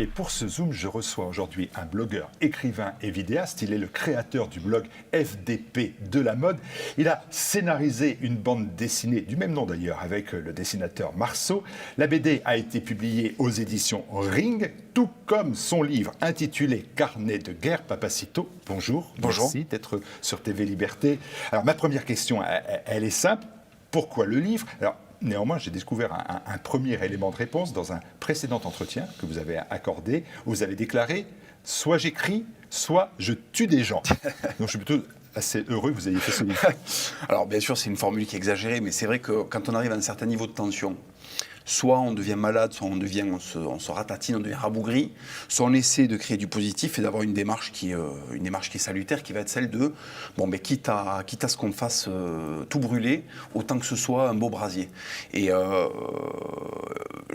Et pour ce Zoom, je reçois aujourd'hui un blogueur, écrivain et vidéaste. Il est le créateur du blog FDP de la mode. Il a scénarisé une bande dessinée du même nom d'ailleurs avec le dessinateur Marceau. La BD a été publiée aux éditions Ring, tout comme son livre intitulé Carnet de guerre. Papacito, bonjour. Bonjour. Merci d'être sur TV Liberté. Alors ma première question, elle est simple. Pourquoi le livre ? Alors, néanmoins, j'ai découvert un premier élément de réponse dans un précédent entretien que vous avez accordé, où vous avez déclaré « soit j'écris, soit je tue des gens ». Donc je suis plutôt assez heureux que vous ayez fait ce livre. Alors bien sûr, c'est une formule qui est exagérée, mais c'est vrai que quand on arrive à un certain niveau de tension, soit on devient malade, soit on se ratatine, on devient rabougri, soit on essaie de créer du positif et d'avoir une démarche qui est salutaire, qui va être celle de, quitte à ce qu'on fasse tout brûler, autant que ce soit un beau brasier. Et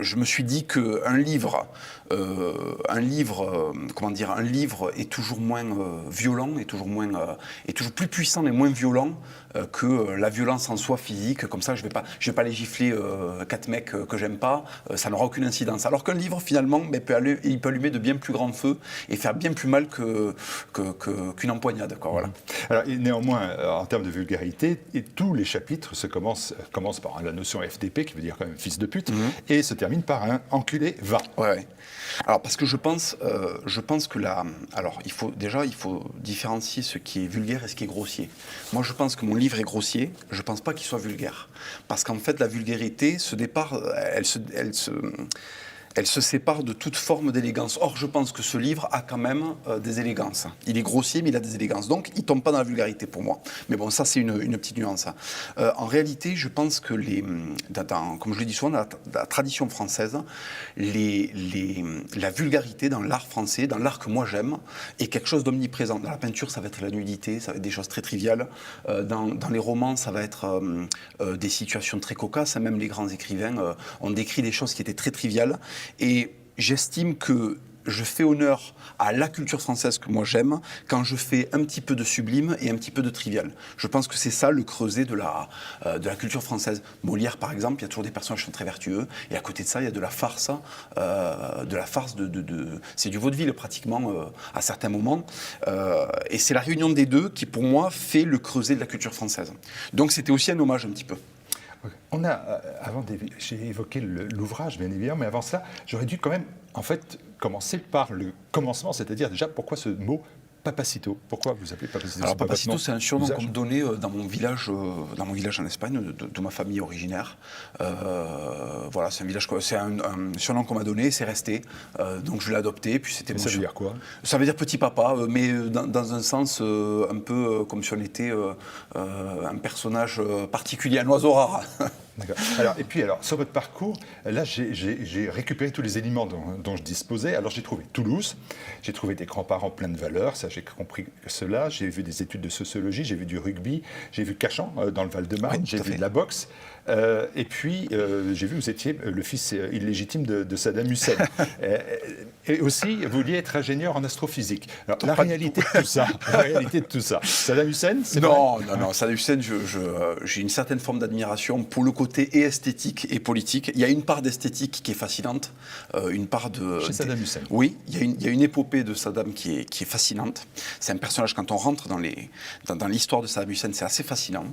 je me suis dit qu'un livre est toujours moins violent, est toujours plus puissant et moins violent que la violence en soi physique. Comme ça, je vais pas aller gifler 4 mecs que j'aime pas, ça n'aura aucune incidence. Alors qu'un livre, finalement, il peut allumer de bien plus grands feux et faire bien plus mal qu'une empoignade. Quoi, voilà. Alors, néanmoins, en termes de vulgarité, tous les chapitres commencent par la notion FDP, qui veut dire quand même fils de pute, et se terminent par un enculé va. Ouais. Alors, parce que je pense que alors, il faut différencier ce qui est vulgaire et ce qui est grossier. Moi, je pense que mon livre est grossier, je ne pense pas qu'il soit vulgaire. Parce qu'en fait, la vulgarité, elle se sépare de toute forme d'élégance. Or, je pense que ce livre a quand même des élégances. Il est grossier, mais il a des élégances. Donc, il ne tombe pas dans la vulgarité pour moi. Mais bon, ça, c'est une petite nuance. En réalité, je pense que, comme je le dis souvent, dans la tradition française, la vulgarité dans l'art français, dans l'art que moi j'aime, est quelque chose d'omniprésent. Dans la peinture, ça va être la nudité, ça va être des choses très triviales. Dans les romans, ça va être des situations très cocasses. Même les grands écrivains ont décrit des choses qui étaient très triviales. Et j'estime que je fais honneur à la culture française que moi j'aime quand je fais un petit peu de sublime et un petit peu de trivial. Je pense que c'est ça le creuset de la culture française. Molière, par exemple, il y a toujours des personnages qui sont très vertueux, et à côté de ça, il y a de la farce, c'est du vaudeville pratiquement à certains moments. Et c'est la réunion des deux qui, pour moi, fait le creuset de la culture française. Donc c'était aussi un hommage un petit peu. J'ai évoqué l'ouvrage, bien évidemment, mais avant ça, j'aurais dû quand même, en fait, commencer par le commencement, c'est-à-dire déjà, pourquoi ce mot Papacito? Pourquoi vous appelez Papacito? Alors Papacito, c'est un surnom qu'on me donnait dans mon village en Espagne, de ma famille originaire. Voilà, c'est un surnom qu'on m'a donné, c'est resté. Donc je l'ai adopté, puis c'était. Ça veut dire quoi? Ça veut dire petit papa, mais dans un sens un peu comme si on était un personnage particulier, un oiseau rare. D'accord. Alors, sur votre parcours, là, j'ai récupéré tous les éléments dont je disposais. Alors, j'ai trouvé Toulouse, j'ai trouvé des grands-parents pleins de valeurs, ça, j'ai compris cela. J'ai vu des études de sociologie, j'ai vu du rugby, j'ai vu Cachan, dans le Val-de-Marne, j'ai vu de la boxe. Et puis, j'ai vu que vous étiez le fils illégitime de Saddam Hussein. Et aussi, vous vouliez être ingénieur en astrophysique. Alors, la réalité de tout ça, Saddam Hussein, c'est Non, Saddam Hussein, j'ai une certaine forme d'admiration pour le côté et esthétique et politique. Il y a une part d'esthétique qui est fascinante, une part de... Chez Saddam Hussein. Oui, il y a une épopée de Saddam qui est fascinante. C'est un personnage, quand on rentre dans l'histoire de Saddam Hussein, c'est assez fascinant.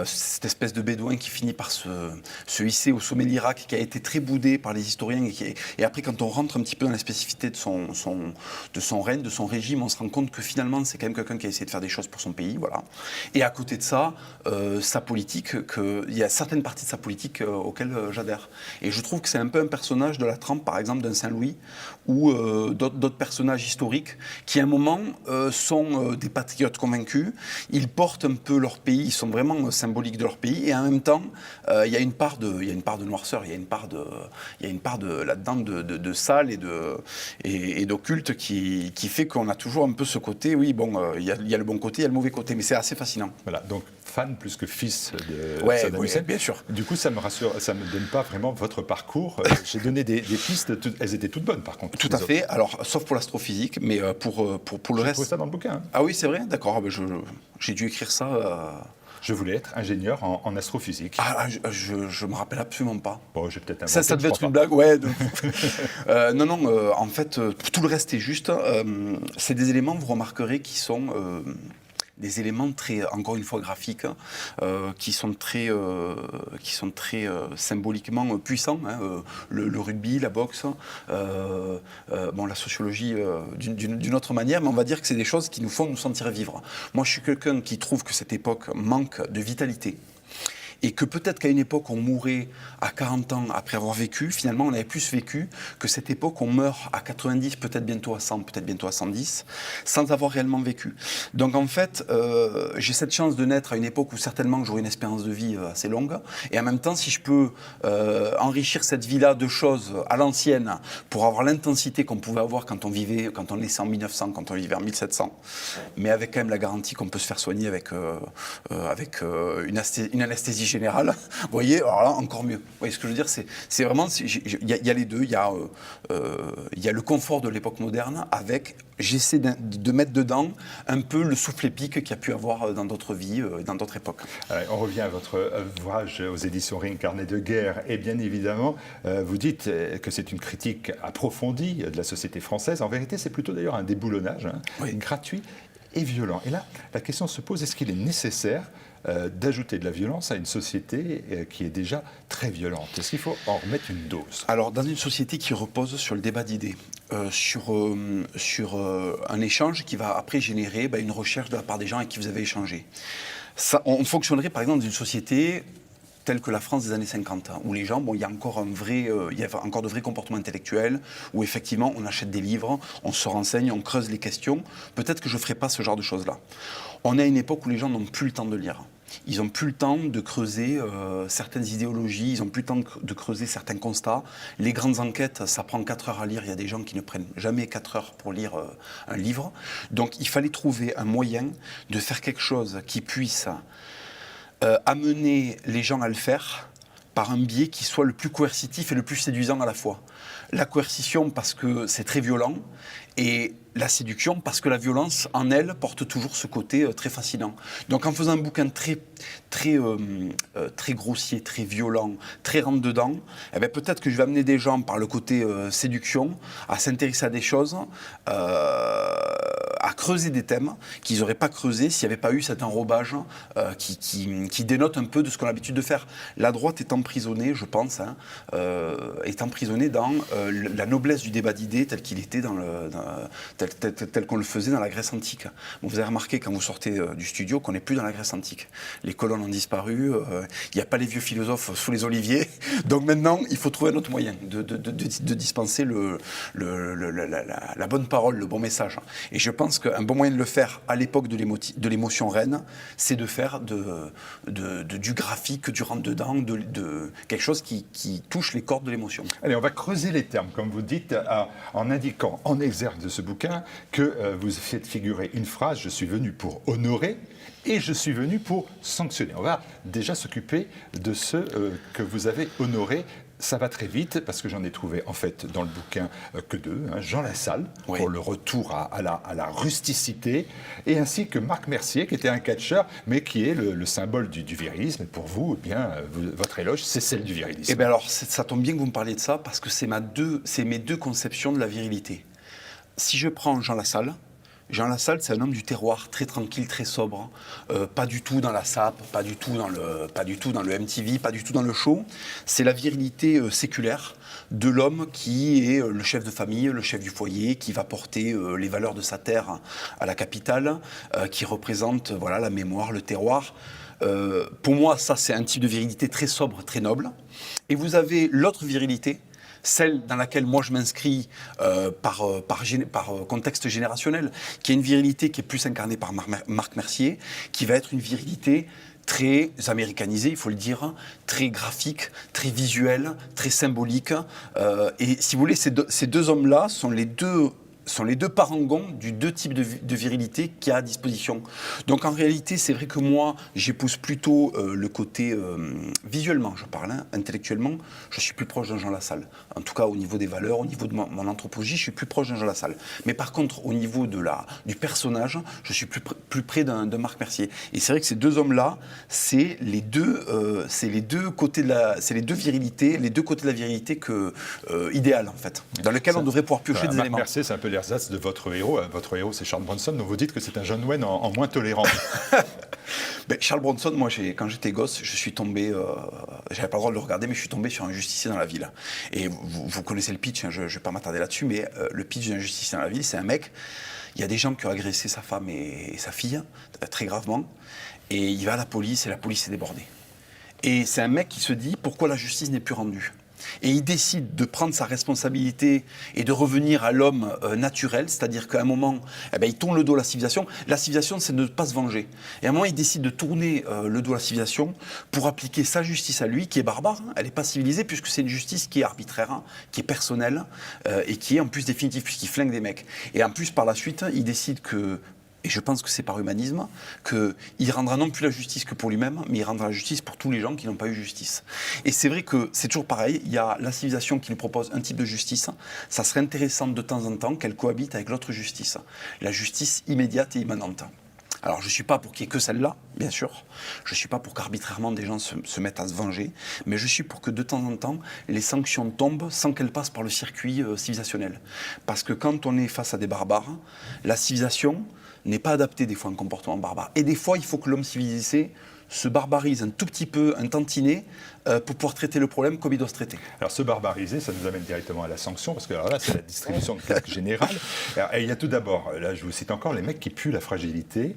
Cette espèce de bédouin qui finit par se hisser au sommet de l'Irak, qui a été très boudé par les historiens. Et après, quand on rentre un petit peu dans la spécificité de son règne, de son régime, on se rend compte que finalement, c'est quand même quelqu'un qui a essayé de faire des choses pour son pays. Voilà. Et à côté de ça, sa politique, il y a certaines parties de sa politique auxquelles j'adhère. Et je trouve que c'est un peu un personnage de la trempe, par exemple, d'un Saint-Louis, ou d'autres personnages historiques qui, à un moment, sont des patriotes convaincus. Ils portent un peu leur pays, ils sont vraiment symboliques de leur pays, et en même temps, il y a une part de noirceur, il y a une part de là-dedans de sale et d'occulte qui fait qu'on a toujours un peu ce côté, oui, bon, il y a le bon côté, il y a le mauvais côté, mais c'est assez fascinant. Voilà, donc fan plus que fils de Saddam Hussein. Bien sûr. Du coup, ça me rassure, ça me donne pas vraiment votre parcours. J'ai donné des pistes, elles étaient toutes bonnes par contre. Tout à fait, alors, sauf pour l'astrophysique, mais pour le reste... J'ai trouvé ça dans le bouquin. Ah oui, c'est vrai. D'accord, j'ai dû écrire ça... Je voulais être ingénieur en astrophysique. Ah, je me rappelle absolument pas. Bon, j'ai peut-être Ça inventé, devait je être crois une pas. blague, ouais. Non, en fait, tout le reste est juste. C'est des éléments, vous remarquerez, qui sont des éléments très, encore une fois, graphiques, qui sont très symboliquement puissants. Hein, le rugby, la boxe, la sociologie d'une autre manière, mais on va dire que c'est des choses qui nous font nous sentir vivre. Moi, je suis quelqu'un qui trouve que cette époque manque de vitalité. Et que peut-être qu'à une époque, on mourait à 40 ans après avoir vécu, finalement, on avait plus vécu que cette époque, on meurt à 90, peut-être bientôt à 100, peut-être bientôt à 110, sans avoir réellement vécu. Donc en fait, j'ai cette chance de naître à une époque où certainement j'aurai une espérance de vie assez longue. Et en même temps, si je peux enrichir cette vie-là de choses à l'ancienne pour avoir l'intensité qu'on pouvait avoir quand on vivait, quand on naissait en 1900, quand on vivait en 1700, mais avec quand même la garantie qu'on peut se faire soigner avec une anesthésie générale, vous voyez, alors là, encore mieux. Vous voyez ce que je veux dire, c'est vraiment, il y a les deux, il y a le confort de l'époque moderne avec, j'essaie de mettre dedans un peu le souffle épique qu'il y a pu avoir dans d'autres vies, dans d'autres époques. On revient à votre ouvrage aux éditions Réincarné de guerre, et bien évidemment, vous dites que c'est une critique approfondie de la société française. En vérité, c'est plutôt d'ailleurs un déboulonnage, Oui. gratuit et violent. Et là, la question se pose, est-ce qu'il est nécessaire d'ajouter de la violence à une société qui est déjà très violente? Est-ce qu'il faut en remettre une dose? Alors, dans une société qui repose sur le débat d'idées, sur un échange qui va après générer une recherche de la part des gens avec qui vous avez échangé. Ça, on fonctionnerait par exemple dans une société telle que la France des années 50, où les gens, il y a encore de vrais comportements intellectuels, où effectivement on achète des livres, on se renseigne, on creuse les questions. Peut-être que je ne ferai pas ce genre de choses-là. On est à une époque où les gens n'ont plus le temps de lire. Ils n'ont plus le temps de creuser certaines idéologies, ils n'ont plus le temps de creuser certains constats. Les grandes enquêtes, ça prend 4 heures à lire. Il y a des gens qui ne prennent jamais 4 heures pour lire un livre. Donc il fallait trouver un moyen de faire quelque chose qui puisse amener les gens à le faire par un biais qui soit le plus coercitif et le plus séduisant à la fois. La coercition parce que c'est très violent, et la séduction parce que la violence en elle porte toujours ce côté très fascinant. Donc en faisant un bouquin très grossier, très violent, très rentre-dedans, peut-être que je vais amener des gens par le côté séduction à s'intéresser à des choses, à creuser des thèmes qu'ils n'auraient pas creusés s'il n'y avait pas eu cet enrobage qui dénote un peu de ce qu'on a l'habitude de faire. La droite est emprisonnée, je pense, est emprisonnée dans la noblesse du débat d'idées tel qu'il était tel qu'on le faisait dans la Grèce antique. Bon, vous avez remarqué quand vous sortez du studio qu'on n'est plus dans la Grèce antique. Les colonnes ont disparu, il n'y a pas les vieux philosophes sous les oliviers. Donc maintenant, il faut trouver un autre moyen de dispenser la bonne parole, le bon message. Et je pense qu'un bon moyen de le faire à l'époque de l'émotion reine, c'est de faire du graphique, du rentre-dedans, de quelque chose qui touche les cordes de l'émotion. Allez, on va creuser les termes, comme vous dites, en indiquant en exergue de ce bouquin que vous faites figurer une phrase « Je suis venu pour honorer » et « Je suis venu pour sanctionner ». On va déjà s'occuper de ceux que vous avez honorés. Ça va très vite parce que j'en ai trouvé en fait dans le bouquin que deux, Jean Lassalle, oui, pour le retour à la rusticité, et ainsi que Marc Mercier qui était un catcheur mais qui est le symbole du virilisme. Et pour vous, eh bien, votre éloge, c'est celle du virilisme. Eh bien alors, ça tombe bien que vous me parliez de ça parce que c'est mes deux conceptions de la virilité. Si je prends Jean Lassalle, c'est un homme du terroir, très tranquille, très sobre, pas du tout dans la sape, pas du tout dans le MTV, pas du tout dans le show. C'est la virilité séculaire de l'homme qui est le chef de famille, le chef du foyer, qui va porter les valeurs de sa terre à la capitale, qui représente la mémoire, le terroir. Pour moi, ça, c'est un type de virilité très sobre, très noble. Et vous avez l'autre virilité, celle dans laquelle moi je m'inscris par contexte générationnel, qui est une virilité qui est plus incarnée par Marc Mercier, qui va être une virilité très américanisée, il faut le dire, très graphique, très visuelle, très symbolique. Et si vous voulez, ces deux hommes-là sont les deux sont les deux parangons du deux types de virilité qu'il y a à disposition. Donc en réalité, c'est vrai que moi, j'épouse plutôt le côté visuellement, je parle, hein, intellectuellement, je suis plus proche d'un Jean Lassalle. En tout cas, au niveau des valeurs, au niveau de mon anthropologie, je suis plus proche d'un Jean Lassalle. Mais par contre, au niveau du personnage, je suis plus près d'un Marc Mercier. Et c'est vrai que ces deux hommes-là, c'est les deux côtés c'est les deux virilités, les deux côtés de la virilité idéales, en fait, dans lesquels on devrait pouvoir piocher des Marc éléments. Mercier, c'est un peu l'ersatz de votre héros. Votre héros, c'est Charles Bronson, dont vous dites que c'est un John Wayne en moins tolérant. Charles Bronson, moi, quand j'étais gosse, je suis tombé, j'avais pas le droit de le regarder, mais je suis tombé sur un justicier dans la ville. Et vous connaissez le pitch, hein, je vais pas m'attarder là-dessus, mais le pitch d'un justicier dans la ville, c'est un mec, il y a des gens qui ont agressé sa femme et sa fille, très gravement, et il va à la police, et la police est débordée. Et c'est un mec qui se dit, pourquoi la justice n'est plus rendue ? Et il décide de prendre sa responsabilité et de revenir à l'homme naturel, c'est-à-dire qu'à un moment, il tourne le dos à la civilisation. La civilisation, c'est de ne pas se venger. Et à un moment, il décide de tourner le dos à la civilisation pour appliquer sa justice à lui, qui est barbare. Hein. Elle n'est pas civilisée, puisque c'est une justice qui est arbitraire, hein, qui est personnelle, et qui est en plus définitive, puisqu'il flingue des mecs. Et en plus, par la suite, il décide que... Et je pense que c'est par humanisme qu'il rendra non plus la justice que pour lui-même, mais il rendra la justice pour tous les gens qui n'ont pas eu justice. Et c'est vrai que c'est toujours pareil, il y a la civilisation qui nous propose un type de justice, ça serait intéressant de temps en temps qu'elle cohabite avec l'autre justice, la justice immédiate et immanente. Alors je ne suis pas pour qu'il n'y ait que celle-là, bien sûr, je ne suis pas pour qu'arbitrairement des gens se mettent à se venger, mais je suis pour que de temps en temps, les sanctions tombent sans qu'elles passent par le circuit civilisationnel. Parce que quand on est face à des barbares, la civilisation n'est pas adapté des fois à un comportement barbare. Et des fois, il faut que l'homme civilisé se barbarise un tout petit peu, un tantinet, pour pouvoir traiter le problème comme il doit se traiter. Alors, se barbariser, ça nous amène directement à la sanction, parce que alors là, c'est la distribution de claques générale. Alors, et il y a tout d'abord, là, je vous cite encore, les mecs qui puent la fragilité.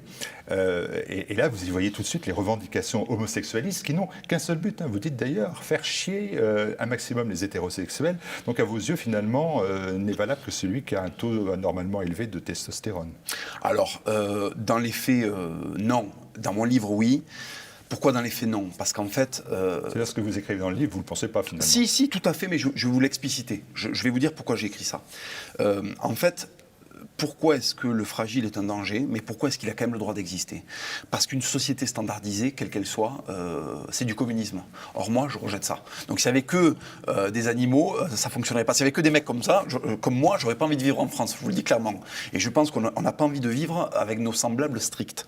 Et là, vous y voyez tout de suite les revendications homosexualistes qui n'ont qu'un seul but. Hein. Vous dites d'ailleurs faire chier un maximum les hétérosexuels. Donc, à vos yeux, finalement, n'est valable que celui qui a un taux anormalement élevé de testostérone. Alors, dans les faits, non. Dans mon livre, oui. Pourquoi dans les faits, non ? Parce qu'en fait... C'est-à-dire ce que vous écrivez dans le livre, vous ne le pensez pas finalement ? Si, tout à fait, mais je vais vous l'expliciter. Je vais vous dire pourquoi j'ai écrit ça. En fait, pourquoi est-ce que le fragile est un danger, mais pourquoi est-ce qu'il a quand même le droit d'exister ? Parce qu'une société standardisée, quelle qu'elle soit, c'est du communisme. Or moi, je rejette ça. Donc s'il n'y avait que des animaux, ça ne fonctionnerait pas. S'il n'y avait que des mecs comme ça, comme moi, je n'aurais pas envie de vivre en France, je vous le dis clairement. Et je pense qu'on n'a pas envie de vivre avec nos semblables stricts.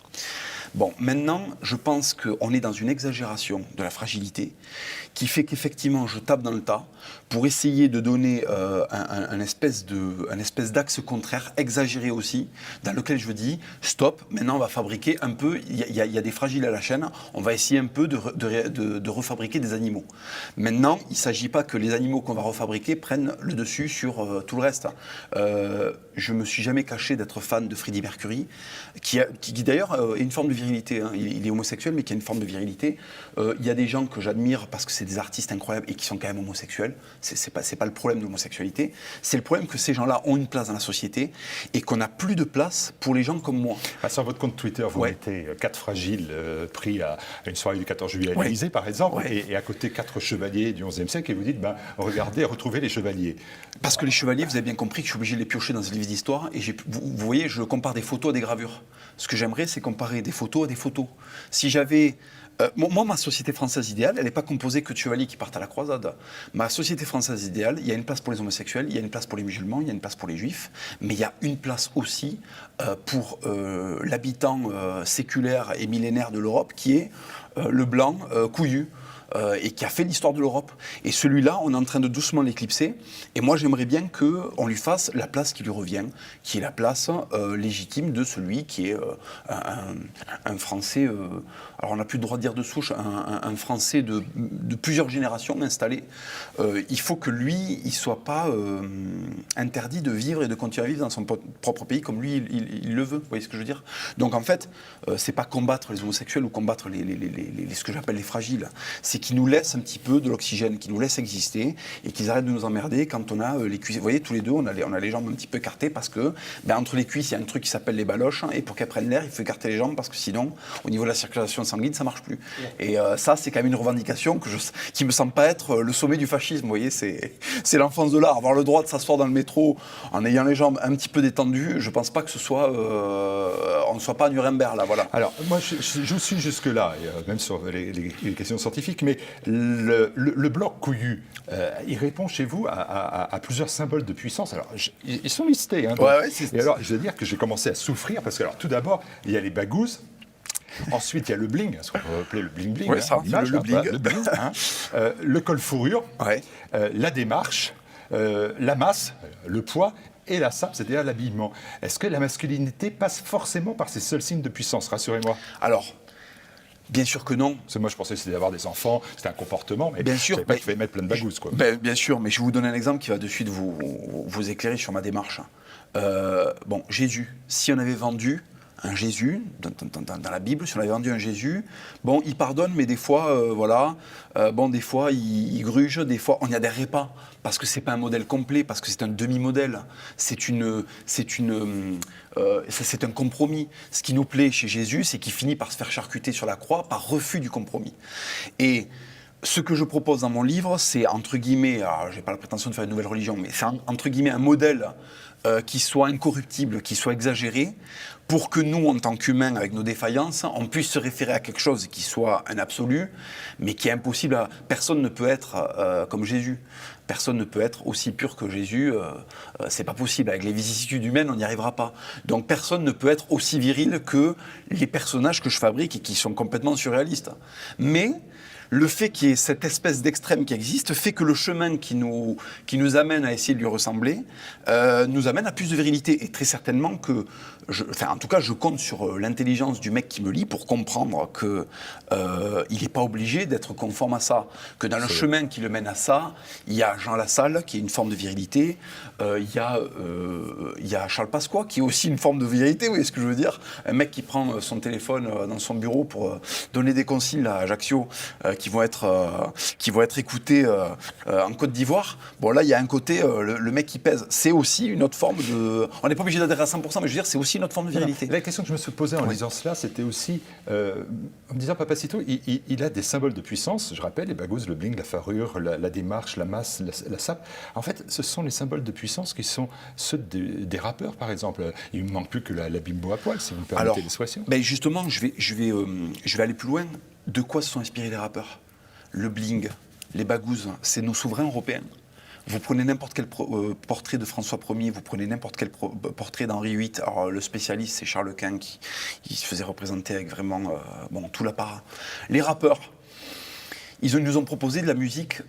Bon, maintenant, je pense qu'on est dans une exagération de la fragilité qui fait qu'effectivement, je tape dans le tas pour essayer de donner un espèce d'axe contraire, exagéré aussi, dans lequel je dis, stop, maintenant on va fabriquer un peu, il y a des fragiles à la chaîne, on va essayer un peu de refabriquer des animaux. Maintenant, il ne s'agit pas que les animaux qu'on va refabriquer prennent le dessus sur tout le reste. Je ne me suis jamais caché d'être fan de Freddie Mercury, qui d'ailleurs est une forme de virilité. Hein. Il est homosexuel, mais qui a une forme de virilité. Il y a des gens que j'admire parce que c'est des artistes incroyables et qui sont quand même homosexuels. C'est pas le problème de l'homosexualité. C'est le problème que ces gens-là ont une place dans la société et qu'on n'a plus de place pour les gens comme moi. Ah, sur votre compte Twitter, vous mettez 4 fragiles pris à une soirée du 14 juillet à l'Élysée, par exemple, et à côté 4 chevaliers du XIe siècle, et vous dites, regardez, retrouvez les chevaliers. Parce que les chevaliers, vous avez bien compris que je suis obligé de les piocher dans un livre d'histoire, et vous voyez, je compare des photos à des gravures. Ce que j'aimerais, c'est comparer des photos à des photos. Si j'avais... moi, ma société française idéale, elle n'est pas composée que de chevaliers qui partent à la croisade. Ma société française idéale, il y a une place pour les homosexuels, il y a une place pour les musulmans, il y a une place pour les juifs, mais il y a une place aussi pour l'habitant séculaire et millénaire de l'Europe, qui est le blanc couillu. Et qui a fait l'histoire de l'Europe. Et celui-là, on est en train de doucement l'éclipser. Et moi, j'aimerais bien qu'on lui fasse la place qui lui revient, qui est la place légitime de celui qui est un Français, alors on n'a plus le droit de dire de souche, un Français de plusieurs générations installé. Il faut que lui, il ne soit pas interdit de vivre et de continuer à vivre dans son propre pays comme lui, il le veut. Vous voyez ce que je veux dire ? Donc en fait, c'est pas combattre les homosexuels ou combattre ce que j'appelle les fragiles. C'est qu'ils nous laissent un petit peu de l'oxygène, qu'ils nous laissent exister et qu'ils arrêtent de nous emmerder quand on a les cuisses. Vous voyez, tous les deux, on a les jambes un petit peu écartées parce que entre les cuisses, il y a un truc qui s'appelle les baloches et pour qu'elles prennent l'air, il faut écarter les jambes parce que sinon, au niveau de la circulation sanguine, ça marche plus. Et ça, c'est quand même une revendication qui me semble pas être le sommet du fascisme. Vous voyez, c'est l'enfance de l'art. Avoir le droit de s'asseoir dans le métro en ayant les jambes un petit peu détendues, je pense pas que ce soit, on ne soit pas à Nuremberg là, voilà. Alors, moi, je vous suis jusque-là, même sur les questions scientifiques, mais le bloc couillu, il répond chez vous à plusieurs symboles de puissance. Alors, ils sont listés. Hein, donc, et alors, je veux dire que j'ai commencé à souffrir, parce que, alors, tout d'abord, il y a les bagouzes. Ensuite, il y a le bling, ce qu'on peut appeler le bling-bling. Ouais, ça, le bling. Le bling, hein, le col fourrure, la démarche, la masse, le poids, et la sape, c'est-à-dire l'habillement. Est-ce que la masculinité passe forcément par ces seuls signes de puissance? Rassurez-moi. Alors, bien sûr que non. Parce que moi, je pensais que c'était d'avoir des enfants, c'était un comportement, mais bien sûr, je savais pas qu'il fallait mettre plein de bagouzes, quoi. Bien sûr, mais je vais vous donner un exemple qui va de suite vous éclairer sur ma démarche. Bon, Jésus, si on avait vendu un Jésus, dans la Bible, si on avait vendu un Jésus, bon, il pardonne, mais des fois, des fois, il gruge, des fois, on n'y adhérerait pas, parce que c'est pas un modèle complet, parce que c'est un demi-modèle, c'est un compromis. Ce qui nous plaît chez Jésus, c'est qu'il finit par se faire charcuter sur la croix par refus du compromis. Et ce que je propose dans mon livre, c'est entre guillemets, alors j'ai pas la prétention de faire une nouvelle religion, mais c'est entre guillemets un modèle qui soit incorruptible, qui soit exagéré, pour que nous, en tant qu'humains, avec nos défaillances, on puisse se référer à quelque chose qui soit un absolu, mais qui est impossible. Personne ne peut être comme Jésus. Personne ne peut être aussi pur que Jésus. C'est pas possible. Avec les vicissitudes humaines, on n'y arrivera pas. Donc personne ne peut être aussi viril que les personnages que je fabrique et qui sont complètement surréalistes. Mais le fait qu'il y ait cette espèce d'extrême qui existe fait que le chemin qui nous amène à essayer de lui ressembler nous amène à plus de virilité. Et très certainement que, en tout cas, je compte sur l'intelligence du mec qui me lit pour comprendre qu'il n'est pas obligé d'être conforme à ça. Que dans le chemin qui le mène à ça, il y a Jean Lassalle qui est une forme de virilité, il y a Charles Pasqua qui est aussi une forme de virilité, vous voyez ce que je veux dire? Un mec qui prend son téléphone dans son bureau pour donner des consignes à Ajaccio qui vont être écoutés en Côte d'Ivoire. Bon, là, il y a un côté, le mec qui pèse. C'est aussi une autre forme de... On n'est pas obligé d'adhérer à 100%, mais je veux dire, c'est aussi une autre forme de virilité. La question que je me suis posée en lisant cela, c'était aussi, en me disant, Papacito, il a des symboles de puissance, je rappelle, les bagouzes, le bling, la farure, la démarche, la masse, la sape. En fait, ce sont les symboles de puissance qui sont ceux des rappeurs, par exemple. Il ne manque plus que la bimbo à poil, si vous me permettez l'expression. Ben justement, je vais aller plus loin. De quoi se sont inspirés les rappeurs? Le bling, les bagouzes, c'est nos souverains européens. Vous prenez n'importe quel portrait de François Ier, vous prenez n'importe quel portrait d'Henri VIII. Alors, le spécialiste, c'est Charles Quint qui se faisait représenter avec vraiment tout l'apparat. Les rappeurs, ils nous ont proposé de la musique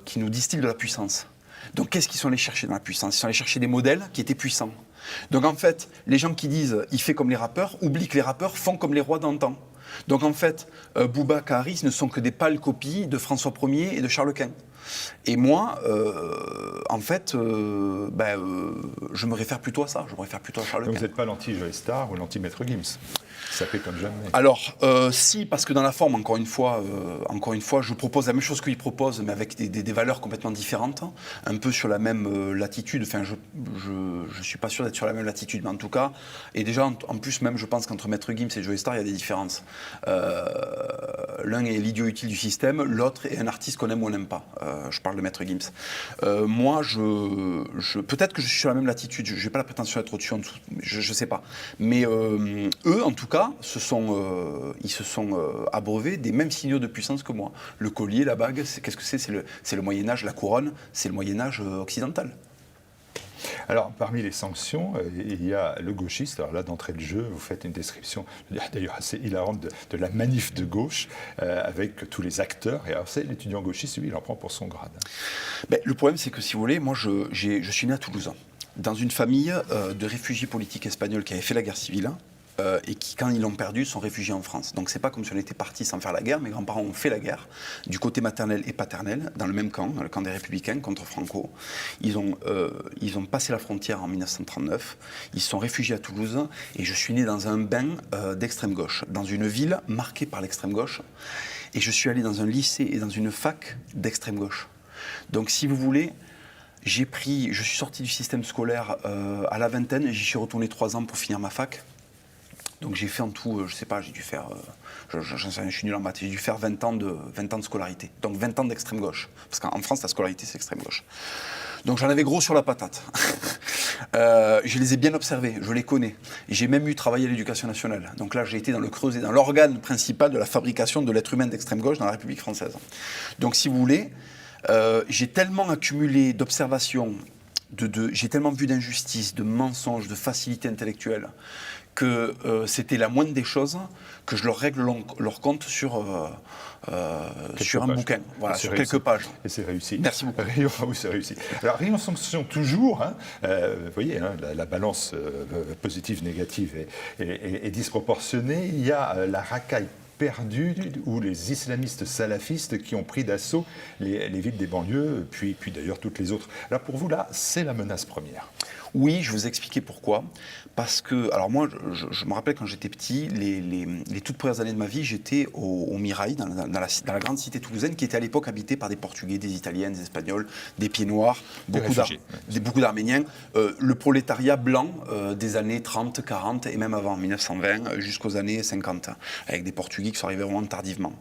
qui nous distille de la puissance. Donc, qu'est-ce qu'ils sont allés chercher dans la puissance? Ils sont allés chercher des modèles qui étaient puissants. Donc, en fait, les gens qui disent « il fait comme les rappeurs » oublient que les rappeurs font comme les rois d'antan. Donc en fait, Bouba, Karis ne sont que des pâles copies de François Ier et de Charles Quint. Et moi, en fait, je me réfère plutôt à ça. Je me réfère plutôt à Charles Quint. Donc vous n'êtes pas l'anti-Joe Star ou l'anti-Maître Gims? Ça fait comme jamais. Alors, si, parce que dans la forme, encore une fois, je propose la même chose qu'il propose, mais avec des valeurs complètement différentes, un peu sur la même latitude. Enfin, je suis pas sûr d'être sur la même latitude, mais en tout cas, et déjà, en plus, même, je pense qu'entre Maître Gims et Joe Star, il y a des différences. L'un est l'idiot utile du système, l'autre est un artiste qu'on aime ou on n'aime pas. Je parle de Maître Gims. Moi, peut-être que je suis sur la même latitude. Je n'ai pas la prétention d'être au-dessus, en dessous. Je sais pas. Mais eux, en tout cas, ils se sont abreuvés des mêmes signaux de puissance que moi. Le collier, la bague, qu'est-ce que c'est? C'est le Moyen-Âge, la couronne, c'est le Moyen-Âge occidental. Alors, parmi les sanctions, il y a le gauchiste. Alors là, d'entrée de jeu, vous faites une description, d'ailleurs assez hilarante, de la manif de gauche, avec tous les acteurs. Et alors, c'est l'étudiant gauchiste, lui, il en prend pour son grade. Le problème, c'est que, si vous voulez, moi, je suis né à Toulouse, dans une famille de réfugiés politiques espagnols qui avaient fait la guerre civile, et qui, quand ils l'ont perdu, sont réfugiés en France. Donc c'est pas comme si on était partis sans faire la guerre. Mes grands-parents ont fait la guerre, du côté maternel et paternel, dans le même camp, dans le camp des Républicains, contre Franco. Ils ont passé la frontière en 1939, ils se sont réfugiés à Toulouse, et je suis né dans un bain d'extrême gauche, dans une ville marquée par l'extrême gauche. et je suis allé dans un lycée et dans une fac d'extrême gauche. Donc si vous voulez, je suis sorti du système scolaire à la vingtaine et j'y suis retourné 3 ans pour finir ma fac. Donc j'ai fait en tout, je sais pas, j'ai dû faire, j'en sais rien, je suis nul en maths, j'ai dû faire 20 ans de scolarité. Donc 20 ans d'extrême gauche. Parce qu'en France, la scolarité, c'est extrême gauche. Donc j'en avais gros sur la patate. Je les ai bien observés, je les connais. J'ai même eu travaillé à l'éducation nationale. Donc là, j'ai été dans le creuset, dans l'organe principal de la fabrication de l'être humain d'extrême gauche dans la République française. Donc si vous voulez, j'ai tellement accumulé d'observations, j'ai tellement vu d'injustices, de mensonges, de facilité intellectuelle, que c'était la moindre des choses que je leur règle leur compte sur un bouquin, voilà, sur quelques pages. Et c'est réussi. Merci beaucoup. Oui, c'est réussi. Alors, Rayon Sanction, toujours, hein, vous voyez, hein, la balance positive-négative est disproportionnée. Il y a la racaille perdue où les islamistes salafistes qui ont pris d'assaut les villes des banlieues, puis d'ailleurs toutes les autres. Là, pour vous, là, c'est la menace première. Oui, je vais vous expliquer pourquoi. Parce que, alors moi, je me rappelle quand j'étais petit, les toutes premières années de ma vie, j'étais au Mirail, dans la grande cité toulousaine, qui était à l'époque habitée par des Portugais, des Italiens, des Espagnols, des Pieds Noirs, beaucoup d'Arméniens. Le prolétariat blanc des années 30, 40 et même avant, 1920, jusqu'aux années 50, avec des Portugais qui sont arrivés vraiment tardivement.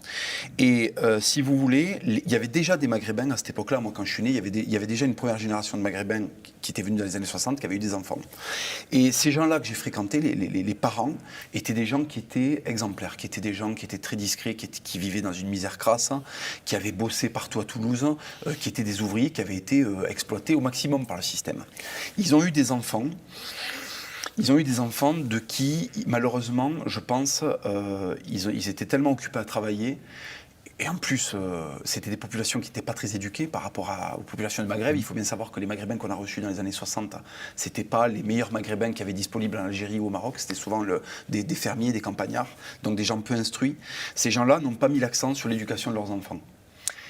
Et si vous voulez, il y avait déjà des Maghrébins à cette époque-là. Moi, quand je suis né, il y avait déjà une première génération de Maghrébins qui était venue dans les années 60, qui avait eu des enfants. Et ces gens-là que j'ai fréquentés, les parents, étaient des gens qui étaient exemplaires, qui étaient des gens qui étaient très discrets, qui vivaient dans une misère crasse, qui avaient bossé partout à Toulouse, qui étaient des ouvriers, qui avaient été exploités au maximum par le système. Ils ont eu des enfants. Ils ont eu des enfants de qui, malheureusement, je pense, ils étaient tellement occupés à travailler. Et en plus, c'était des populations qui n'étaient pas très éduquées par rapport aux populations du Maghreb. Il faut bien savoir que les Maghrébins qu'on a reçus dans les années 60, ce n'étaient pas les meilleurs Maghrébins qu'il y avait disponibles en Algérie ou au Maroc. C'était souvent des fermiers, des campagnards, donc des gens peu instruits. Ces gens-là n'ont pas mis l'accent sur l'éducation de leurs enfants.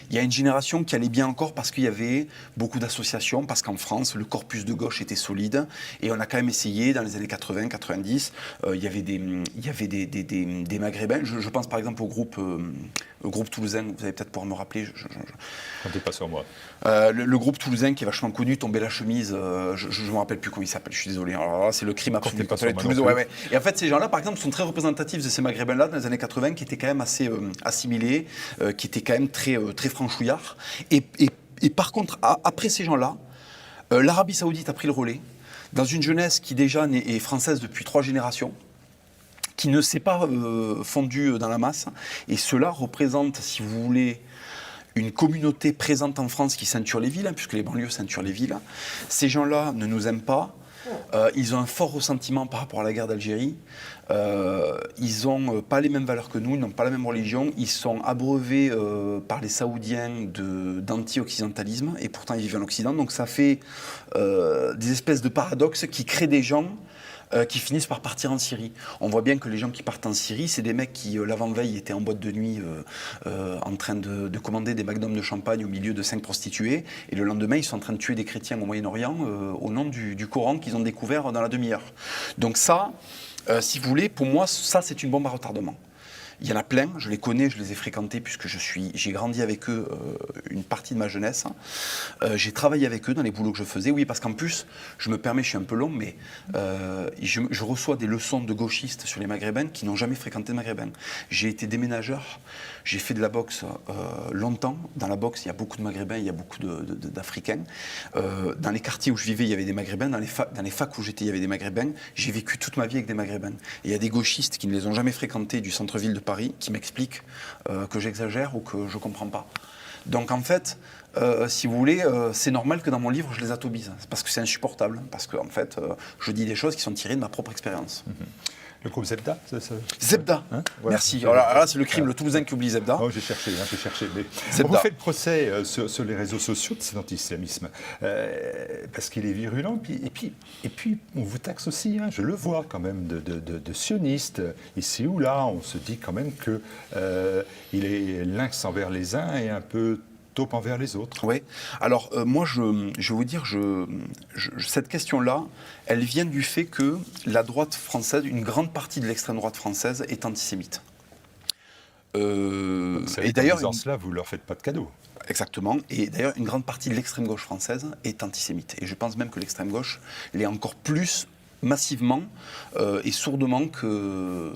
Il y a une génération qui allait bien encore parce qu'il y avait beaucoup d'associations, parce qu'en France, le corpus de gauche était solide. Et on a quand même essayé, dans les années 80, 90, il y avait des Maghrébins. Je pense par exemple au groupe toulousain, vous allez peut-être pouvoir me rappeler. Comptez pas sur moi. Le groupe toulousain qui est vachement connu, Tomber la chemise, je ne me rappelle plus comment il s'appelle, je suis désolé. Alors là, c'est le crime absolu. Ouais. Et en fait, ces gens-là, par exemple, sont très représentatifs de ces Maghrébins-là dans les années 80, qui étaient quand même assez assimilés, qui étaient quand même très franchouillards. Et par contre, après ces gens-là, l'Arabie Saoudite a pris le relais, dans une jeunesse qui déjà est française depuis 3 générations, qui ne s'est pas fondue dans la masse. Et cela représente, si vous voulez, une communauté présente en France qui ceinture les villes, hein, puisque les banlieues ceinturent les villes. Ces gens-là ne nous aiment pas. Ils ont un fort ressentiment par rapport à la guerre d'Algérie. Ils n'ont pas les mêmes valeurs que nous, ils n'ont pas la même religion. Ils sont abreuvés par les Saoudiens d'anti-occidentalisme, et pourtant ils vivent en Occident. Donc ça fait des espèces de paradoxes qui créent des gens qui finissent par partir en Syrie. On voit bien que les gens qui partent en Syrie, c'est des mecs qui, l'avant-veille, étaient en boîte de nuit en train de commander des magnums de champagne au milieu de 5 prostituées, et le lendemain, ils sont en train de tuer des chrétiens au Moyen-Orient au nom du Coran qu'ils ont découvert dans la demi-heure. Donc ça, si vous voulez, pour moi, ça, c'est une bombe à retardement. Il y en a plein, je les connais, je les ai fréquentés puisque j'ai grandi avec eux une partie de ma jeunesse. J'ai travaillé avec eux dans les boulots que je faisais. Oui, parce qu'en plus, je me permets, je suis un peu long, mais je reçois des leçons de gauchistes sur les Maghrébins qui n'ont jamais fréquenté de Maghrébins. J'ai été déménageur, j'ai fait de la boxe longtemps. Dans la boxe, il y a beaucoup de Maghrébins, il y a beaucoup d'Africains. Dans les quartiers où je vivais, il y avait des Maghrébins. Dans les facs où j'étais, il y avait des Maghrébins. J'ai vécu toute ma vie avec des Maghrébins. Et il y a des gauchistes qui ne les ont jamais fréquentés du centre-ville de Paris, qui m'expliquent que j'exagère ou que je ne comprends pas. Donc en fait, si vous voulez, c'est normal que dans mon livre, je les atobise, parce que c'est insupportable, parce que en fait, je dis des choses qui sont tirées de ma propre expérience. Le groupe Zebda, Zebda, hein, voilà. Merci. Alors là, c'est le crime, le Toulousain qui oublie Zebda. Oh, j'ai cherché. Mais on fait le procès sur les réseaux sociaux de cet anti-islamisme, parce qu'il est virulent. Et puis, on vous taxe aussi, hein, je le vois quand même, de sioniste. Ici ou là, on se dit quand même qu'il est lynx envers les uns et un peu taupe envers les autres. Oui. Alors, moi, je vais vous dire, cette question-là, elle vient du fait que la droite française, une grande partie de l'extrême droite française est antisémite. Et d'ailleurs, en disant cela, vous leur faites pas de cadeau. exactement. Et d'ailleurs, une grande partie de l'extrême gauche française est antisémite. Et je pense même que l'extrême gauche l'est encore plus massivement et sourdement que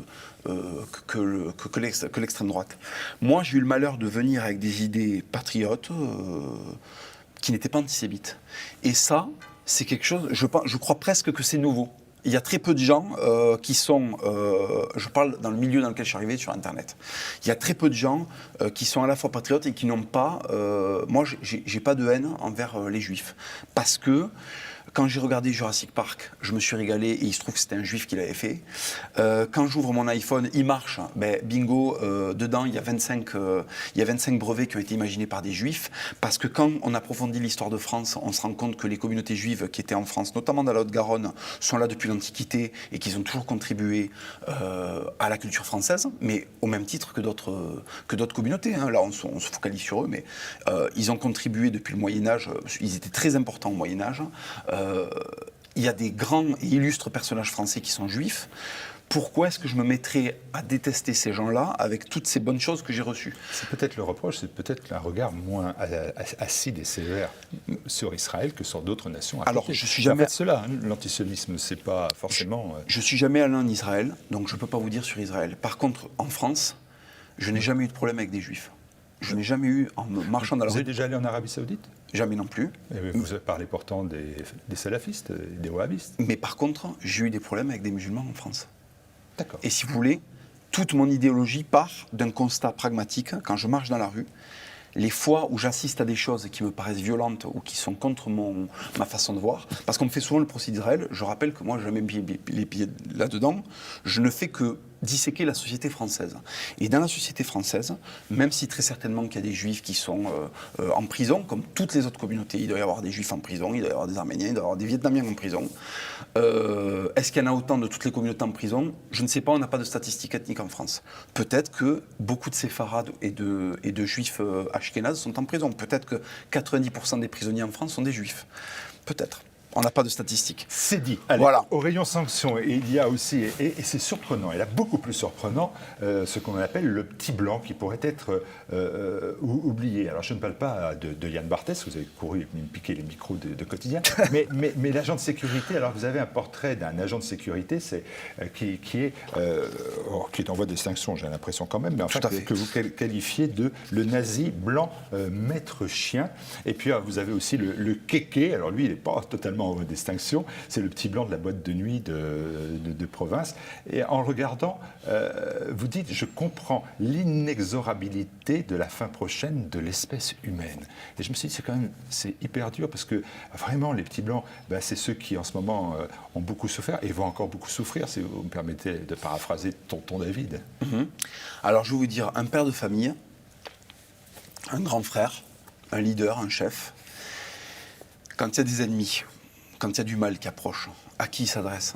l'extrême droite. Moi, j'ai eu le malheur de venir avec des idées patriotes qui n'étaient pas antisémites. Et ça, c'est quelque chose, je crois presque que c'est nouveau. Il y a très peu de gens qui sont, je parle dans le milieu dans lequel je suis arrivé sur Internet, il y a très peu de gens qui sont à la fois patriotes et qui n'ont pas, moi j'ai pas de haine envers les juifs, parce que quand j'ai regardé Jurassic Park, je me suis régalé et il se trouve que c'était un juif qui l'avait fait. Quand j'ouvre mon iPhone, il marche, ben, bingo, dedans il y a 25 brevets qui ont été imaginés par des juifs, parce que quand on approfondit l'histoire de France, on se rend compte que les communautés juives qui étaient en France, notamment dans la Haute-Garonne, sont là depuis l'Antiquité et qu'ils ont toujours contribué à la culture française, mais au même titre que d'autres communautés. Hein. Là, on se focalise sur eux, mais ils ont contribué depuis le Moyen-Âge, ils étaient très importants au Moyen-Âge. Il y a des grands et illustres personnages français qui sont juifs. Pourquoi est-ce que je me mettrais à détester ces gens-là avec toutes ces bonnes choses que j'ai reçues? C'est peut-être le reproche, c'est peut-être un regard moins acide et sévère sur Israël que sur d'autres nations. Alors, je suis jamais... En fait, cela, hein, l'antisionisme, c'est pas forcément... Je suis jamais allé en Israël, donc je peux pas vous dire sur Israël. Par contre, en France, je n'ai jamais eu de problème avec des juifs. Je n'ai jamais eu, en marchant dans la rue... Vous êtes déjà allé en Arabie Saoudite? Jamais non plus. Et vous parlez pourtant des salafistes, des wahhabistes. Mais par contre, j'ai eu des problèmes avec des musulmans en France. D'accord. Et si vous voulez, toute mon idéologie part d'un constat pragmatique. Quand je marche dans la rue, les fois où j'assiste à des choses qui me paraissent violentes ou qui sont contre ma façon de voir, parce qu'on me fait souvent le procès d'Israël, je rappelle que moi, je n'ai jamais mis les pieds là-dedans, je ne fais que disséquer la société française. Et dans la société française, même si très certainement qu'il y a des juifs qui sont en prison, comme toutes les autres communautés, il doit y avoir des juifs en prison, il doit y avoir des Arméniens, il doit y avoir des Vietnamiens en prison. Est-ce qu'il y en a autant de toutes les communautés en prison? Je ne sais pas, on n'a pas de statistiques ethniques en France. Peut-être que beaucoup de séfarades et de juifs ashkénazes sont en prison. Peut-être que 90% des prisonniers en France sont des juifs. Peut-être. On n'a pas de statistiques. C'est dit. Allez, voilà. Au rayon sanctions, il y a aussi, et c'est surprenant, et là beaucoup plus surprenant, ce qu'on appelle le petit blanc qui pourrait être oublié. Alors je ne parle pas de Yann Barthès, vous avez couru et me piquer les micros de quotidien, mais l'agent de sécurité, alors vous avez un portrait d'un agent de sécurité qui est en voie d'extinction, j'ai l'impression quand même, mais enfin que vous qualifiez de le nazi blanc maître chien. Et puis vous avez aussi le kéké, alors lui il n'est pas totalement en voie d'extinction, c'est le petit blanc de la boîte de nuit de province. Et en le regardant, vous dites, je comprends l'inexorabilité de la fin prochaine de l'espèce humaine. Et je me suis dit, c'est hyper dur, parce que vraiment, les petits blancs, c'est ceux qui en ce moment ont beaucoup souffert et vont encore beaucoup souffrir, si vous me permettez de paraphraser tonton David. Mm-hmm. Alors je vais vous dire, un père de famille, un grand frère, un leader, un chef, quand il y a des ennemis, quand il y a du mal qui approche, à qui il s'adresse?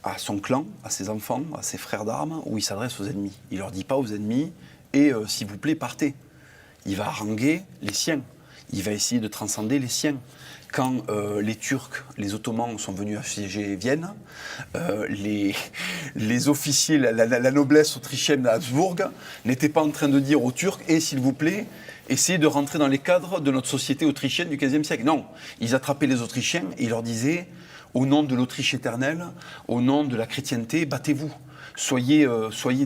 À son clan, à ses enfants, à ses frères d'armes, ou il s'adresse aux ennemis? Il ne leur dit pas aux ennemis « et s'il vous plaît, partez ». Il va haranguer les siens, il va essayer de transcender les siens. Quand les Turcs, les Ottomans sont venus assiéger Vienne, les officiers, la noblesse autrichienne à Habsbourg n'étaient pas en train de dire aux Turcs « et s'il vous plaît », essayer de rentrer dans les cadres de notre société autrichienne du XVe siècle. Non, ils attrapaient les Autrichiens et ils leur disaient, au nom de l'Autriche éternelle, au nom de la chrétienté, battez-vous. Soyez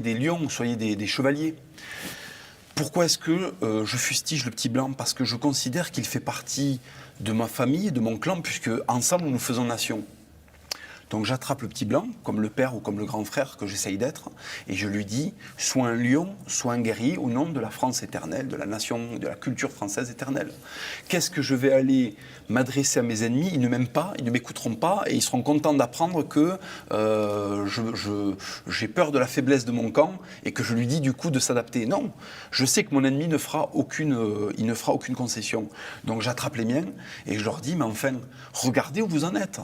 des lions, soyez des chevaliers. Pourquoi est-ce que je fustige le petit blanc? Parce que je considère qu'il fait partie de ma famille, de mon clan, puisque ensemble nous faisons nation. Donc j'attrape le petit blanc, comme le père ou comme le grand frère que j'essaye d'être, et je lui dis, sois un lion, sois un guerrier au nom de la France éternelle, de la nation, de la culture française éternelle. Qu'est-ce que je vais aller m'adresser à mes ennemis? Ils ne m'aiment pas, ils ne m'écouteront pas, et ils seront contents d'apprendre que j'ai peur de la faiblesse de mon camp, et que je lui dis du coup de s'adapter. Non, je sais que mon ennemi ne fera aucune concession. Donc j'attrape les miens, et je leur dis, mais enfin, regardez où vous en êtes.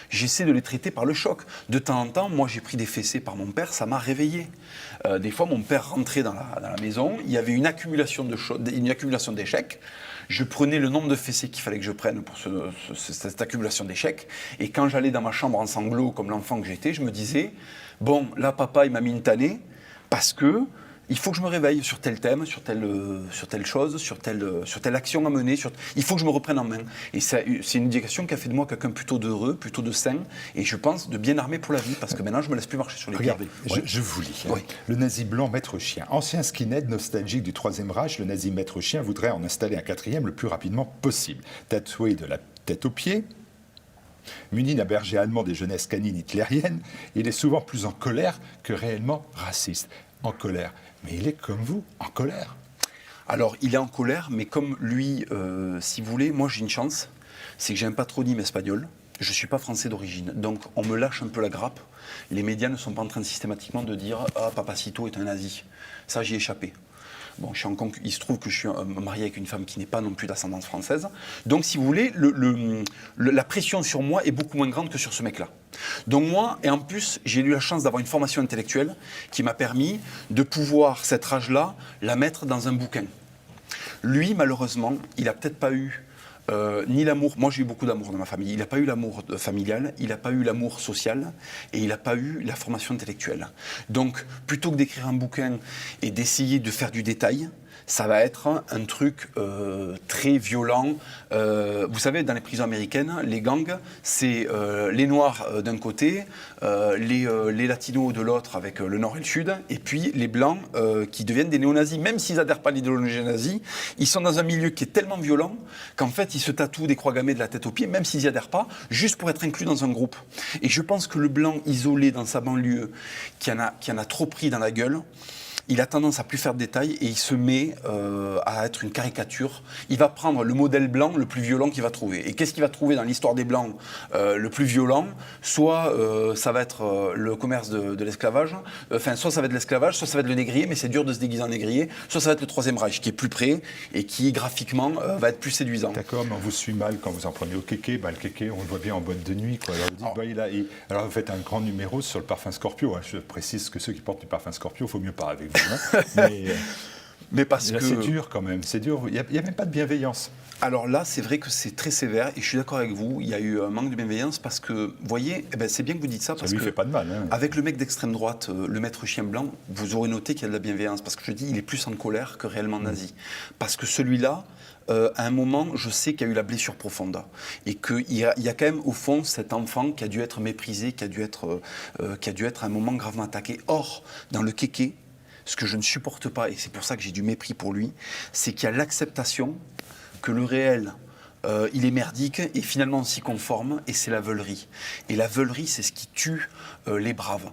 J'essaie de les traiter par le choc. De temps en temps, moi j'ai pris des fessées par mon père, ça m'a réveillé. Des fois, mon père rentrait dans la maison, il y avait une accumulation d'échecs. Je prenais le nombre de fessées qu'il fallait que je prenne pour cette accumulation d'échecs. Et quand j'allais dans ma chambre en sanglots, comme l'enfant que j'étais, je me disais, bon, là papa il m'a mis une tannée, parce que Il faut que je me réveille sur tel thème, sur telle chose, sur telle action à mener. Il faut que je me reprenne en main. Et c'est une éducation qui a fait de moi quelqu'un plutôt d'heureux, plutôt de sain, et je pense de bien armé pour la vie, parce que maintenant je me laisse plus marcher sur les pieds. Regardez, je vous lis. Oui. Le nazi blanc maître chien. Ancien skinhead nostalgique du Troisième Reich, le nazi maître chien voudrait en installer un quatrième le plus rapidement possible. Tatoué de la tête aux pieds, muni d'un berger allemand des jeunesses canines hitlériennes, il est souvent plus en colère que réellement raciste. En colère. Mais il est comme vous, en colère. Alors, il est en colère, mais comme lui, si vous voulez, moi j'ai une chance, c'est que j'ai un patronyme espagnol. Je ne suis pas français d'origine, donc on me lâche un peu la grappe. Les médias ne sont pas en train systématiquement de dire « Ah, Papacito est un nazi ». Ça, j'y ai échappé. Bon, il se trouve que je suis marié avec une femme qui n'est pas non plus d'ascendance française. Donc, si vous voulez, la pression sur moi est beaucoup moins grande que sur ce mec-là. Donc moi, et en plus, j'ai eu la chance d'avoir une formation intellectuelle qui m'a permis de pouvoir, cette rage-là, la mettre dans un bouquin. Lui, malheureusement, il n'a peut-être pas eu ni l'amour. Moi, j'ai eu beaucoup d'amour dans ma famille. Il n'a pas eu l'amour familial, il n'a pas eu l'amour social, et il n'a pas eu la formation intellectuelle. Donc, plutôt que d'écrire un bouquin et d'essayer de faire du détail, ça va être un truc très violent. Vous savez, dans les prisons américaines, les gangs, c'est les Noirs d'un côté, les Latinos de l'autre avec le Nord et le Sud, et puis les Blancs qui deviennent des néo-nazis. Même s'ils n'adhèrent pas à l'idéologie nazie, ils sont dans un milieu qui est tellement violent qu'en fait, ils se tatouent des croix gammées de la tête aux pieds, même s'ils n'y adhèrent pas, juste pour être inclus dans un groupe. Et je pense que le Blanc isolé dans sa banlieue, qui en a trop pris dans la gueule, il a tendance à plus faire de détails et il se met à être une caricature. Il va prendre le modèle blanc le plus violent qu'il va trouver. Et qu'est-ce qu'il va trouver dans l'histoire des Blancs le plus violent? Soit ça va être le commerce de l'esclavage, soit ça va être l'esclavage, soit ça va être le négrier, mais c'est dur de se déguiser en négrier, soit ça va être le Troisième Reich, qui est plus près et qui, graphiquement, va être plus séduisant. D'accord, mais on vous suit mal quand vous en prenez au kéké. Le kéké, on le voit bien en boîte de nuit, quoi. Alors, vous dites, alors vous faites un grand numéro sur le parfum Scorpio. Je précise que ceux qui portent du parfum Scorpio, il faut mieux pas avec vous. Mais parce que c'est dur quand même, c'est dur. Il n'y a même pas de bienveillance. Alors là, c'est vrai que c'est très sévère et je suis d'accord avec vous. Il y a eu un manque de bienveillance parce que, vous voyez, c'est bien que vous dites ça. Parce ça lui fait pas de mal. Avec le mec d'extrême droite, le maître chien blanc, vous aurez noté qu'il y a de la bienveillance parce que je dis, il est plus en colère que réellement nazi. Parce que celui-là, à un moment, je sais qu'il y a eu la blessure profonde et qu'il y a quand même au fond cet enfant qui a dû être méprisé, qui a dû être à un moment gravement attaqué. Or, dans le kéké, ce que je ne supporte pas, et c'est pour ça que j'ai du mépris pour lui, c'est qu'il y a l'acceptation que le réel, il est merdique, et finalement on s'y conforme, et c'est la veulerie. Et la veulerie, c'est ce qui tue les braves.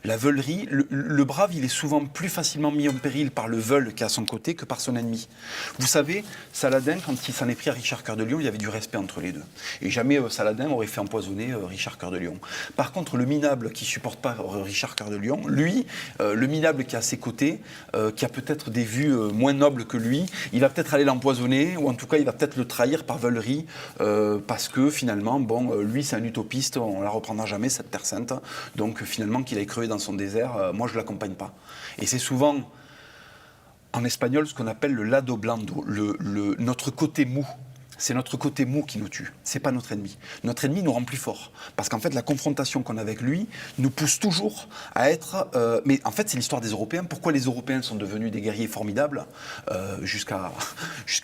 La veulerie, le brave, il est souvent plus facilement mis en péril par le veule qui est à son côté que par son ennemi. Vous savez, Saladin, quand il s'en est pris à Richard Cœur de Lion, il y avait du respect entre les deux. Et jamais Saladin aurait fait empoisonner Richard Cœur de Lion. Par contre, le minable qui ne supporte pas Richard Cœur de Lion, lui, le minable qui est à ses côtés, qui a peut-être des vues moins nobles que lui, il va peut-être aller l'empoisonner, ou en tout cas, il va peut-être le trahir par veulerie, parce que finalement, lui, c'est un utopiste, on ne la reprendra jamais, cette terre sainte. Donc finalement, qu'il aille crever dans son désert, moi je ne l'accompagne pas. Et c'est souvent en espagnol ce qu'on appelle le lado blando, notre côté mou. C'est notre côté mou qui nous tue, c'est pas notre ennemi. Notre ennemi nous rend plus forts, parce qu'en fait la confrontation qu'on a avec lui nous pousse toujours à être... mais en fait c'est l'histoire des Européens. Pourquoi les Européens sont devenus des guerriers formidables jusqu'à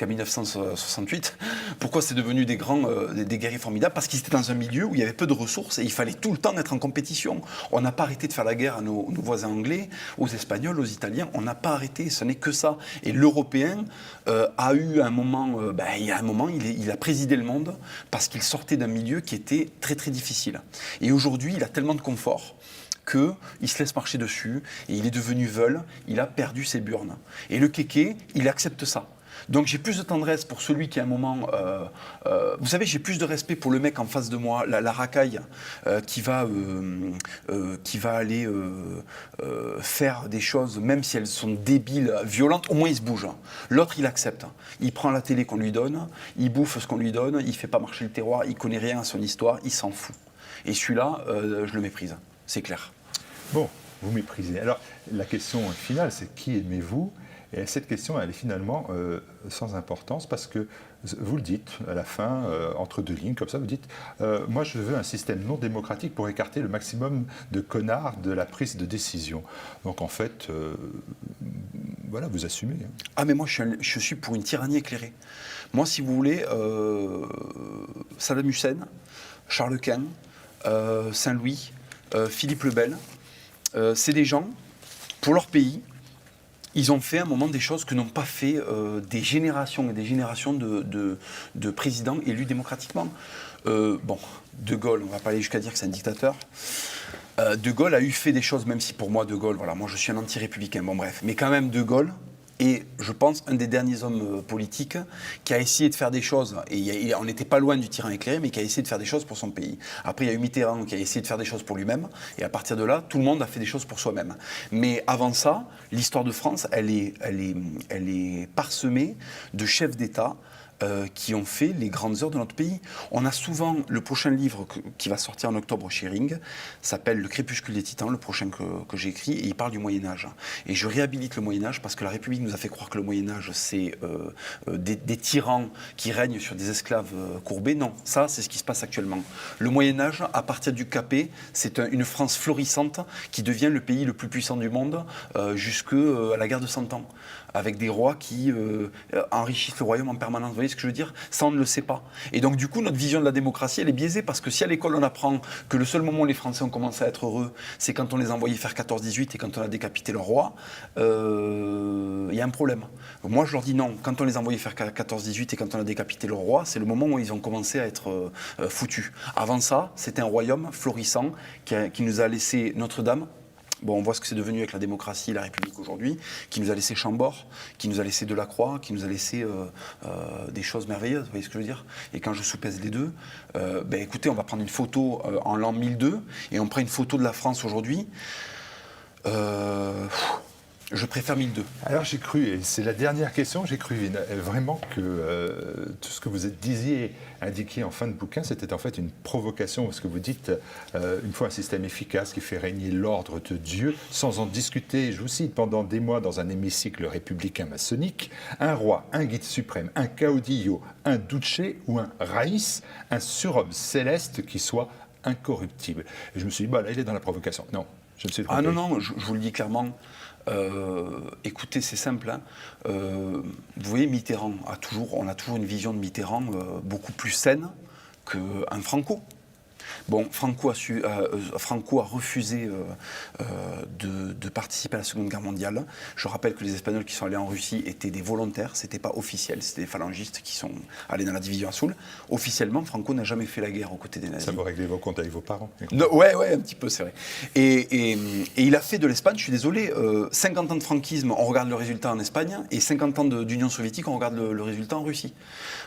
1968? Pourquoi c'est devenu des guerriers formidables? Parce qu'ils étaient dans un milieu où il y avait peu de ressources et il fallait tout le temps être en compétition. On n'a pas arrêté de faire la guerre à nos voisins anglais, aux Espagnols, aux Italiens, on n'a pas arrêté, ce n'est que ça. Et l'Européen a eu un moment, il y a un moment, il a présidé le monde parce qu'il sortait d'un milieu qui était très très difficile. Et aujourd'hui, il a tellement de confort qu'il se laisse marcher dessus et il est devenu veule, il a perdu ses burnes. Et le kéké, il accepte ça. Donc j'ai plus de tendresse pour celui qui à un moment... vous savez, j'ai plus de respect pour le mec en face de moi, la racaille, qui va aller faire des choses, même si elles sont débiles, violentes, au moins il se bouge. L'autre, il accepte. Il prend la télé qu'on lui donne, il bouffe ce qu'on lui donne, il ne fait pas marcher le terroir, il ne connaît rien à son histoire, il s'en fout. Et celui-là, je le méprise, c'est clair. Bon, vous méprisez. Alors, la question finale, c'est qui aimez-vous ? Et cette question, elle est finalement sans importance parce que vous le dites à la fin, entre deux lignes, comme ça, vous dites moi, je veux un système non démocratique pour écarter le maximum de connards de la prise de décision. Donc, en fait, voilà, vous assumez. Hein. Ah, mais moi, je suis pour une tyrannie éclairée. Moi, si vous voulez, Saddam Hussein, Charles Quint, Saint-Louis, Philippe le Bel, c'est des gens, pour leur pays, ils ont fait à un moment des choses que n'ont pas fait des générations et des générations de présidents élus démocratiquement. Bon, De Gaulle, on ne va pas aller jusqu'à dire que c'est un dictateur. De Gaulle a eu fait des choses, même si pour moi, De Gaulle, voilà, moi je suis un anti-républicain, bon bref, mais quand même De Gaulle est, je pense, un des derniers hommes politiques qui a essayé de faire des choses, et on n'était pas loin du tyran éclairé, mais qui a essayé de faire des choses pour son pays. Après, il y a eu Mitterrand qui a essayé de faire des choses pour lui-même, et à partir de là, tout le monde a fait des choses pour soi-même. Mais avant ça, l'histoire de France, elle est parsemée de chefs d'État qui ont fait les grandes heures de notre pays. On a souvent, le prochain livre qui va sortir en octobre chez Ring s'appelle Le Crépuscule des Titans, le prochain que j'ai écrit, et il parle du Moyen-Âge. Et je réhabilite le Moyen-Âge parce que la République nous a fait croire que le Moyen-Âge, c'est des tyrans qui règnent sur des esclaves courbés. Non, ça, c'est ce qui se passe actuellement. Le Moyen-Âge, à partir du Capet, c'est une France florissante qui devient le pays le plus puissant du monde jusqu'à la guerre de 100 ans, avec des rois qui enrichissent le royaume en permanence. Vous voyez ce que je veux dire? Ça, on ne le sait pas. Et donc, du coup, notre vision de la démocratie, elle est biaisée, parce que si à l'école, on apprend que le seul moment où les Français ont commencé à être heureux, c'est quand on les envoyait faire 14-18 et quand on a décapité leur roi, il y a un problème. Moi, je leur dis non. Quand on les envoyait faire 14-18 et quand on a décapité leur roi, c'est le moment où ils ont commencé à être foutus. Avant ça, c'était un royaume florissant qui nous a laissé Notre-Dame. Bon, on voit ce que c'est devenu avec la démocratie et la République aujourd'hui, qui nous a laissé Chambord, qui nous a laissé Delacroix, qui nous a laissé des choses merveilleuses, vous voyez ce que je veux dire? Et quand je soupèse les deux, écoutez, on va prendre une photo en l'an 1002, et on prend une photo de la France aujourd'hui. Je préfère 1002. Alors j'ai cru, et c'est la dernière question, j'ai cru vraiment que tout ce que vous disiez, indiqué en fin de bouquin, c'était en fait une provocation, parce que vous dites, une fois un système efficace qui fait régner l'ordre de Dieu, sans en discuter, je vous cite, pendant des mois dans un hémicycle républicain maçonnique, un roi, un guide suprême, un caudillo, un duce ou un raïs, un surhomme céleste qui soit incorruptible. Et je me suis dit, là il est dans la provocation. Non, je me suis trompé. Ah non, je vous le dis clairement. Écoutez, c'est simple. Hein. Vous voyez, Mitterrand on a toujours une vision de Mitterrand beaucoup plus saine qu'un Franco. Bon, Franco a refusé de participer à la Seconde Guerre mondiale. Je rappelle que les Espagnols qui sont allés en Russie étaient des volontaires, c'était pas officiel, c'était des phalangistes qui sont allés dans la division Assoul. Officiellement, Franco n'a jamais fait la guerre aux côtés des nazis. Ça vous réglez vos comptes avec vos parents? Ouais, un petit peu, c'est vrai. Et il a fait de l'Espagne, je suis désolé, 50 ans de franquisme, on regarde le résultat en Espagne, et 50 ans d'Union soviétique, on regarde le résultat en Russie,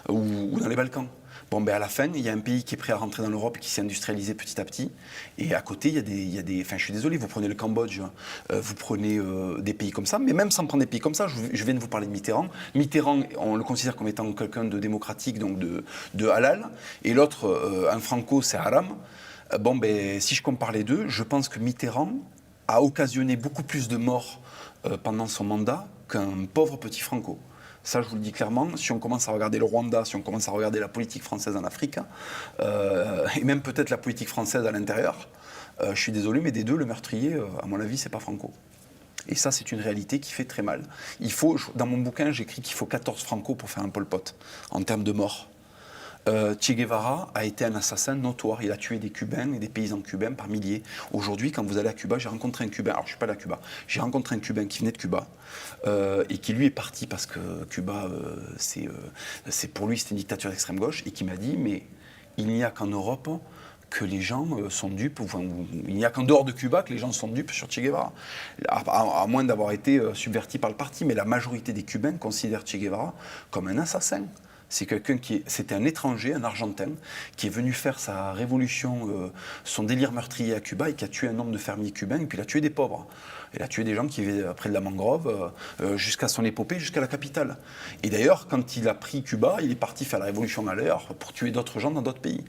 ou dans les Balkans. Bon, à la fin, il y a un pays qui est prêt à rentrer dans l'Europe, qui s'est industrialisé petit à petit. Et à côté, il y a des enfin, je suis désolé, vous prenez le Cambodge, vous prenez des pays comme ça, mais même sans prendre des pays comme ça, je viens de vous parler de Mitterrand. Mitterrand, on le considère comme étant quelqu'un de démocratique, donc de halal. Et l'autre, un franco, c'est haram. Si je compare les deux, je pense que Mitterrand a occasionné beaucoup plus de morts pendant son mandat qu'un pauvre petit franco. Ça, je vous le dis clairement, si on commence à regarder le Rwanda, si on commence à regarder la politique française en Afrique, et même peut-être la politique française à l'intérieur, je suis désolé, mais des deux, le meurtrier, à mon avis, c'est pas Franco. Et ça, c'est une réalité qui fait très mal. Dans mon bouquin, j'écris qu'il faut 14 Franco pour faire un Pol Pot, en termes de morts. Che Guevara a été un assassin notoire. Il a tué des Cubains et des paysans cubains par milliers. Aujourd'hui, quand vous allez à Cuba, j'ai rencontré un Cubain. Alors, je ne suis pas allé à Cuba. J'ai rencontré un Cubain qui venait de Cuba et qui, lui, est parti parce que Cuba, pour lui, c'était une dictature d'extrême gauche, et qui m'a dit, mais il n'y a qu'en Europe que les gens sont dupes, il n'y a qu'en dehors de Cuba que les gens sont dupes sur Che Guevara, à moins d'avoir été subvertis par le parti. Mais la majorité des Cubains considèrent Che Guevara comme un assassin. C'est c'était un étranger, un Argentin, qui est venu faire sa révolution, son délire meurtrier à Cuba, et qui a tué un nombre de fermiers cubains, et puis il a tué des pauvres. Il a tué des gens qui vivaient près de la mangrove, jusqu'à son épopée, jusqu'à la capitale. Et d'ailleurs, quand il a pris Cuba, il est parti faire la révolution à l'heure pour tuer d'autres gens dans d'autres pays.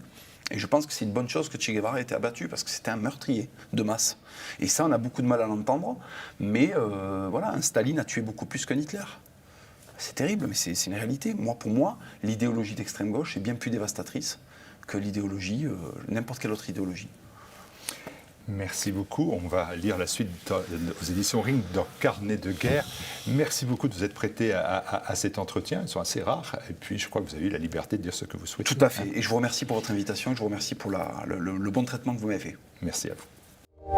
Et je pense que c'est une bonne chose que Che Guevara ait été abattu, parce que c'était un meurtrier de masse. Et ça, on a beaucoup de mal à l'entendre, mais un Staline a tué beaucoup plus qu'un Hitler. C'est terrible, mais c'est une réalité. Pour moi, l'idéologie d'extrême gauche est bien plus dévastatrice que l'idéologie, n'importe quelle autre idéologie. Merci beaucoup. On va lire la suite aux éditions Ring dans Carnet de guerre. Merci beaucoup de vous être prêté à cet entretien. Ils sont assez rares. Et puis, je crois que vous avez eu la liberté de dire ce que vous souhaitez. Tout à fait. Et je vous remercie pour votre invitation et je vous remercie pour le bon traitement que vous m'avez fait. Merci à vous.